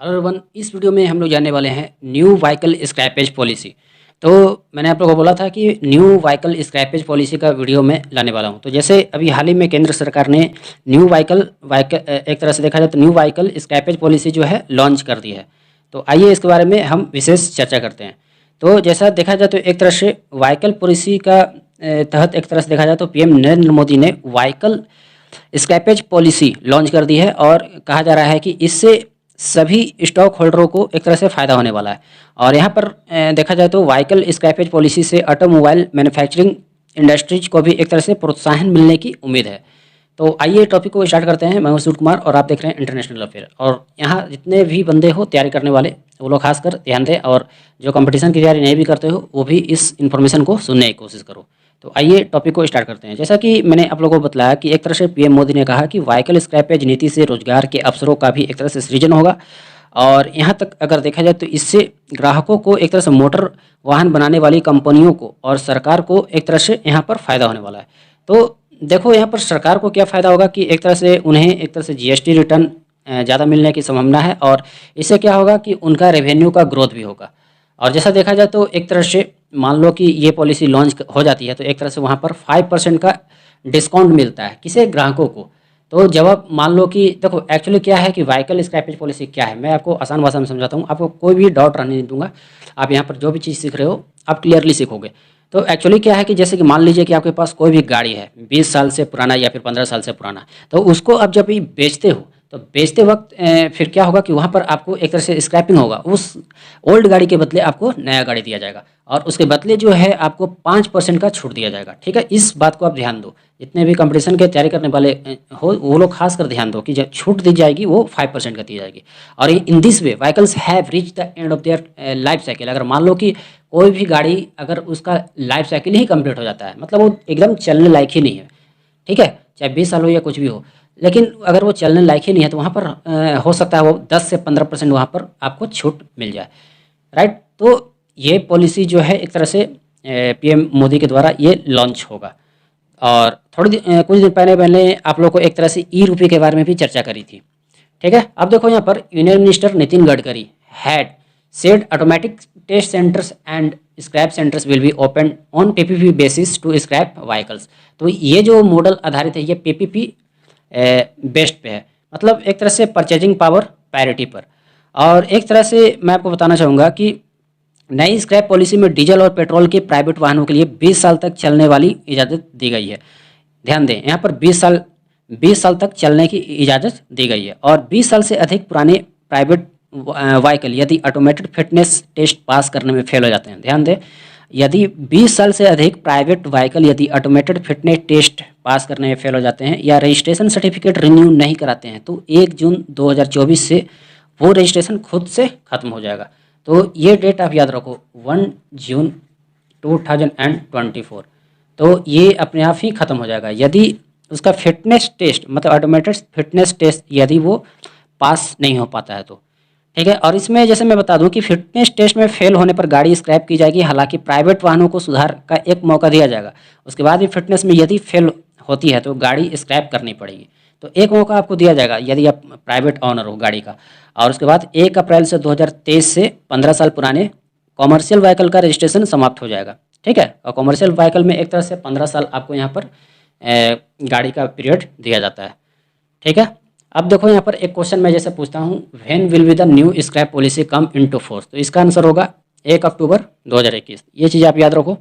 Hello everyone, इस video में हम लोग जानने वाले हैं न्यू व्हीकल स्क्रैपेज पॉलिसी। तो मैंने आप लोगों को बोला था कि न्यू व्हीकल स्क्रैपेज पॉलिसी का वीडियो मैं लाने वाला हूं। तो जैसे अभी हाल ही में केंद्र सरकार ने न्यू व्हीकल एक तरह से देखा जाए तो न्यू व्हीकल स्क्रैपेज पॉलिसी जो है लॉन्च कर दी है। तो आइए इसके बारे में हम विशेष चर्चा करते हैं। तो जैसा देखा जाए तो एक तरह से व्हीकल पॉलिसी का तहत एक तरह से देखा जाए तो पीएम नरेंद्र मोदी ने व्हीकल स्क्रैपेज पॉलिसी लॉन्च कर दी है और कहा जा रहा है कि इससे सभी स्टॉक होल्डरों को एक तरह से फ़ायदा होने वाला है। और यहाँ पर देखा जाए तो व्हीकल स्क्रैपेज पॉलिसी से ऑटोमोबाइल मैन्युफैक्चरिंग इंडस्ट्रीज को भी एक तरह से प्रोत्साहन मिलने की उम्मीद है। तो आइए टॉपिक को स्टार्ट करते हैं। मैं हूं सूट कुमार और आप देख रहे हैं इंटरनेशनल अफेयर। और यहाँ जितने भी बंदे हो तैयारी करने वाले वो लोग खासकर ध्यान दें, और जो कंपटीशन की तैयारी नहीं भी करते हो वो भी इस इन्फॉर्मेशन को सुनने की कोशिश करो। तो आइए टॉपिक को स्टार्ट करते हैं। जैसा कि मैंने आप लोगों को बताया कि एक तरह से पीएम मोदी ने कहा कि व्हीकल स्क्रैपेज नीति से रोजगार के अवसरों का भी एक तरह से सृजन होगा। और यहाँ तक अगर देखा जाए तो इससे ग्राहकों को एक तरह से मोटर वाहन बनाने वाली कंपनियों को और सरकार को एक तरह से यहाँ पर फ़ायदा होने वाला है। तो देखो यहाँ पर सरकार को क्या फ़ायदा होगा कि एक तरह से उन्हें एक तरह से जीएसटी रिटर्न ज़्यादा मिलने की संभावना है, और इससे क्या होगा कि उनका रेवेन्यू का ग्रोथ भी होगा। और जैसा देखा जाए तो एक तरह से मान लो कि ये पॉलिसी लॉन्च हो जाती है तो एक तरह से वहाँ पर 5% का डिस्काउंट मिलता है किसे, ग्राहकों को। तो जब आप मान लो कि देखो एक्चुअली क्या है कि व्हीकल स्क्रैपेज पॉलिसी क्या है, मैं आपको आसान भाषा में समझाता हूँ, आपको कोई भी डाउट रहने नहीं दूंगा। आप यहाँ पर जो भी चीज़ सीख रहे हो आप क्लियरली सीखोगे। तो एक्चुअली क्या है कि जैसे कि मान लीजिए कि आपके पास कोई भी गाड़ी है 20 साल से पुराना या फिर 15 साल से पुराना, तो उसको आप जब भी बेचते हो तो बेचते वक्त फिर क्या होगा कि वहाँ पर आपको एक तरह से स्क्रैपिंग होगा। उस ओल्ड गाड़ी के बदले आपको नया गाड़ी दिया जाएगा और उसके बदले जो है आपको 5% का छूट दिया जाएगा। ठीक है, इस बात को आप ध्यान दो। जितने भी कंपटीशन की तैयारी करने वाले हो वो लोग खास कर ध्यान दो कि जब छूट दी जाएगी वो 5% का दी जाएगी। और in this way vehicles have reach the end of their life cycle. अगर मान लो कि कोई भी गाड़ी अगर उसका लाइफ साइकिल ही कंप्लीट हो जाता है, मतलब वो एकदम चलने लायक ही नहीं है, ठीक है, चाहे 20 साल हो या कुछ भी हो, लेकिन अगर वो चलने लायक ही नहीं है तो वहाँ पर हो सकता है वो 10 से 15% वहाँ पर आपको छूट मिल जाए। राइट, तो ये पॉलिसी जो है एक तरह से पीएम मोदी के द्वारा ये लॉन्च होगा। और कुछ दिन पहले मैंने आप लोग को एक तरह से ई रुपये के बारे में भी चर्चा करी थी। ठीक है, अब देखो यहाँ पर union minister Nitin Gadkari had said automatic test centres and scrap centres will be open on PPP basis to scrap vehicles. तो ये जो मॉडल आधारित है ये पीपीपी बेस्ड पे है, मतलब एक तरह से परचेजिंग पावर पैरिटी पर। और एक तरह से मैं आपको बताना चाहूँगा कि नई स्क्रैप पॉलिसी में डीजल और पेट्रोल के प्राइवेट वाहनों के लिए 20 साल तक चलने वाली इजाज़त दी गई है। ध्यान दें, यहाँ पर 20 साल तक चलने की इजाज़त दी गई है। और 20 साल से अधिक पुराने प्राइवेट व्हीकल यदि ऑटोमेटेड फिटनेस टेस्ट पास करने में फेल हो जाते हैं, ध्यान दें, यदि 20 साल से अधिक प्राइवेट व्हीकल यदि ऑटोमेटेड फिटनेस टेस्ट पास करने में फेल हो जाते हैं या रजिस्ट्रेशन सर्टिफिकेट रिन्यू नहीं कराते हैं तो 1 जून 2024 से वो रजिस्ट्रेशन खुद से ख़त्म हो जाएगा। तो ये डेट आप याद रखो, 1 जून 2024। तो ये अपने आप ही ख़त्म हो जाएगा यदि उसका फिटनेस टेस्ट, मतलब ऑटोमेटेड फिटनेस टेस्ट यदि वो पास नहीं हो पाता है तो। ठीक है, और इसमें जैसे मैं बता दूं कि फिटनेस टेस्ट में फेल होने पर गाड़ी स्क्रैप की जाएगी। हालांकि प्राइवेट वाहनों को सुधार का एक मौका दिया जाएगा, उसके बाद भी फिटनेस में यदि फेल होती है तो गाड़ी स्क्रैप करनी पड़ेगी। तो एक मौका आपको दिया जाएगा यदि आप प्राइवेट ऑनर हो गाड़ी का। और उसके बाद 1 अप्रैल से 2023 से 15 साल पुराने कॉमर्शियल व्हीकल का रजिस्ट्रेशन समाप्त हो जाएगा। ठीक है, और कॉमर्शियल व्हीकल में एक तरह से 15 साल आपको यहाँ पर गाड़ी का पीरियड दिया जाता है। ठीक है, अब देखो यहाँ पर एक क्वेश्चन मैं जैसे पूछता हूँ, when will be the new scrap policy come into force. तो इसका आंसर होगा 1 अक्टूबर 2021। ये चीज़ आप याद रखो।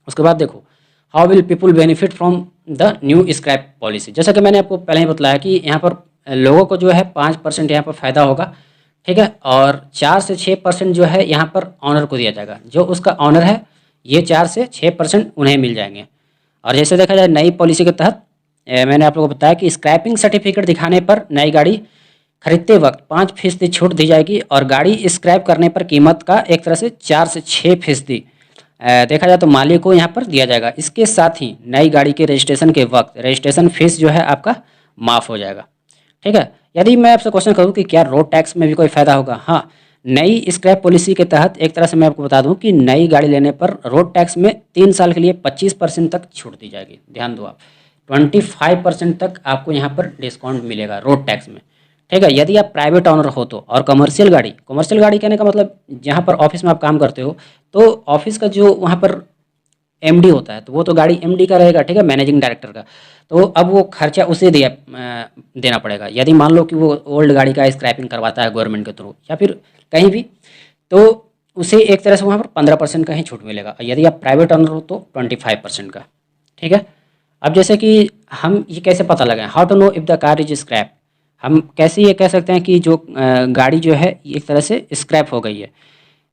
उसके बाद देखो, how will people benefit from the new scrap policy. जैसा कि मैंने आपको पहले ही बताया कि यहाँ पर लोगों को जो है 5% यहाँ पर फ़ायदा होगा। ठीक है, और 4 से 6% जो है यहाँ पर ऑनर को दिया जाएगा। जो उसका ऑनर है ये 4 से 6% उन्हें मिल जाएंगे। और जैसे देखा जाए नई पॉलिसी के तहत मैंने आप लोगों को बताया कि स्क्रैपिंग सर्टिफिकेट दिखाने पर नई गाड़ी खरीदते वक्त 5% छूट दी जाएगी और गाड़ी स्क्रैप करने पर कीमत का एक तरह से 4 से 6% देखा जाए तो मालिक को यहाँ पर दिया जाएगा। इसके साथ ही नई गाड़ी के रजिस्ट्रेशन के वक्त रजिस्ट्रेशन फीस जो है आपका माफ़ हो जाएगा। ठीक है, यदि मैं आपसे क्वेश्चन करूँ कि क्या रोड टैक्स में भी कोई फ़ायदा होगा, हाँ, नई स्क्रैप पॉलिसी के तहत एक तरह से मैं आपको बता दूं कि नई गाड़ी लेने पर रोड टैक्स में 3 साल के लिए 25% तक छूट दी जाएगी। ध्यान दो आप, 25% तक आपको यहाँ पर डिस्काउंट मिलेगा रोड टैक्स में। ठीक है। यदि आप प्राइवेट ऑनर हो तो, और कमर्शियल गाड़ी कहने का मतलब जहाँ पर ऑफिस में आप काम करते हो, तो ऑफिस का जो वहाँ पर एमडी होता है, तो वो तो गाड़ी एमडी का रहेगा, ठीक है, मैनेजिंग डायरेक्टर का। तो अब वो खर्चा उसे देना पड़ेगा। यदि मान लो कि वो ओल्ड गाड़ी का स्क्रैपिंग करवाता है गवर्नमेंट के थ्रू या फिर कहीं भी, तो उसे एक तरह से वहाँ पर 15% का ही छूट मिलेगा। और यदि आप प्राइवेट ओनर हो तो 25% का, ठीक है। अब जैसे कि हम ये कैसे पता लगाएं, how to know if the car is scrap. हम कैसे ये कह सकते हैं कि जो गाड़ी जो है एक तरह से स्क्रैप हो गई है।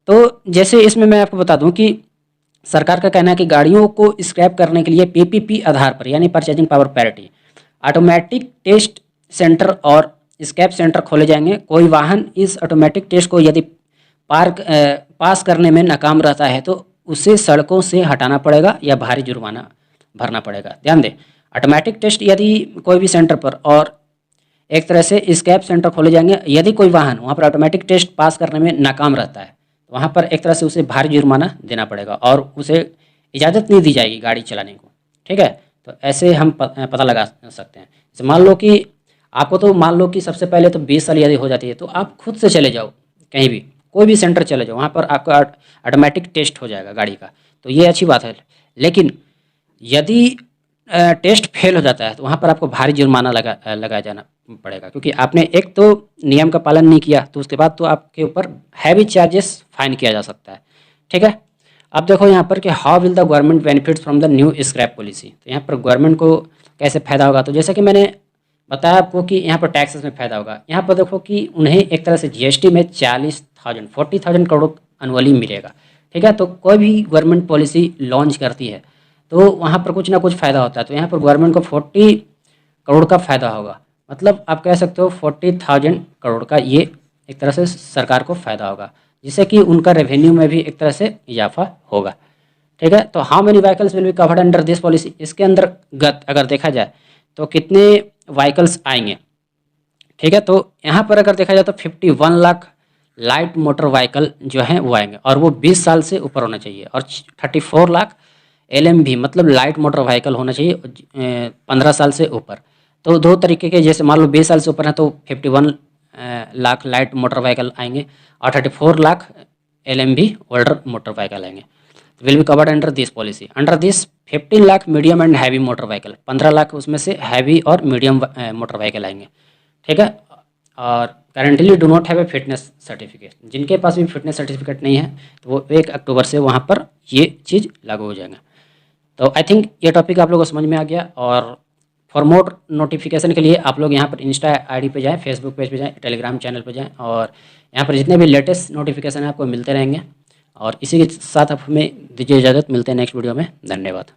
तो जैसे इसमें मैं आपको बता दूं कि सरकार का कहना है कि गाड़ियों को स्क्रैप करने के लिए पीपीपी आधार पर, यानी purchasing power parity, automatic test centre और स्क्रैप सेंटर खोले जाएंगे। कोई वाहन इस ऑटोमेटिक टेस्ट को यदि पास करने में नाकाम रहता है तो उसे सड़कों से हटाना पड़ेगा या भारी जुर्माना भरना पड़ेगा। ध्यान दें, ऑटोमेटिक टेस्ट यदि कोई भी सेंटर पर, और एक तरह से स्क्रैप सेंटर खोले जाएंगे। यदि कोई वाहन वहाँ पर ऑटोमेटिक टेस्ट पास करने में नाकाम रहता है तो वहाँ पर एक तरह से उसे भारी जुर्माना देना पड़ेगा और उसे इजाज़त नहीं दी जाएगी गाड़ी चलाने को, ठीक है। तो ऐसे हम पता लगा सकते हैं। जैसे मान लो कि आपको, तो मान लो कि सबसे पहले तो 20 साल यदि हो जाती है तो आप खुद से चले जाओ, कहीं भी कोई भी सेंटर चले जाओ, वहाँ पर आपका ऑटोमेटिक टेस्ट हो जाएगा गाड़ी का, तो ये अच्छी बात है। लेकिन यदि टेस्ट फेल हो जाता है तो वहाँ पर आपको भारी जुर्माना लगाया जाना पड़ेगा, क्योंकि आपने एक तो नियम का पालन नहीं किया, तो उसके बाद तो आपके ऊपर हैवी चार्जेस फाइन किया जा सकता है, ठीक है। अब देखो यहाँ पर कि how will the government benefits from the new scrap policy. तो यहाँ पर गवर्नमेंट को कैसे फ़ायदा होगा, तो जैसे कि मैंने बताया आपको कि यहाँ पर टैक्सेस में फ़ायदा होगा। यहाँ पर देखो कि उन्हें एक तरह से जीएसटी में 40,000 करोड़ अनुअली मिलेगा, ठीक है। तो कोई भी गवर्नमेंट पॉलिसी लॉन्च करती है तो वहाँ पर कुछ ना कुछ फ़ायदा होता है। तो यहाँ पर गवर्नमेंट को 40 करोड़ का फ़ायदा होगा, मतलब आप कह सकते हो 40,000 करोड़ का ये एक तरह से सरकार को फ़ायदा होगा, जिससे कि उनका रेवेन्यू में भी एक तरह से इजाफा होगा, ठीक है। तो how many vehicles will be covered under this policy, इसके अंतर्गत अगर देखा जाए तो कितने व्हीकल्स आएंगे, ठीक है। तो यहाँ पर अगर देखा जाए तो 51 लाख लाइट मोटर व्हीकल जो हैं वो आएंगे, और वो 20 साल से ऊपर होना चाहिए, और 34 लाख एलएमवी मतलब लाइट मोटर व्हीकल होना चाहिए 15 साल से ऊपर। तो दो तरीके के, जैसे मान लो 20 साल से ऊपर है तो 51 लाख लाइट मोटर व्हीकल आएंगे, और 34 lakh LMV older motor vehicle आएंगे। Will be covered under this policy. Under this 15 lakh medium and heavy motor vehicle, 15 lakh उसमें से हैवी और मीडियम मोटर व्हीकल आएंगे, ठीक है। और currently do not have a fitness certificate, जिनके पास भी फिटनेस सर्टिफिकेट नहीं है तो वो 1 अक्टूबर से वहाँ पर ये चीज़ लागू हो जाएगा। तो आई थिंक ये टॉपिक आप लोगों को समझ में आ गया। और फॉर मोर नोटिफिकेशन के लिए आप लोग यहाँ पर इंस्टा आईडी पे जाएं, फेसबुक पेज पे जाएं, टेलीग्राम चैनल पे जाएं, और यहाँ पर जितने भी लेटेस्ट नोटिफिकेशन हैं आपको मिलते रहेंगे। और इसी के साथ आप हमें दीजिए इजाज़त, मिलते हैं नेक्स्ट वीडियो में। धन्यवाद।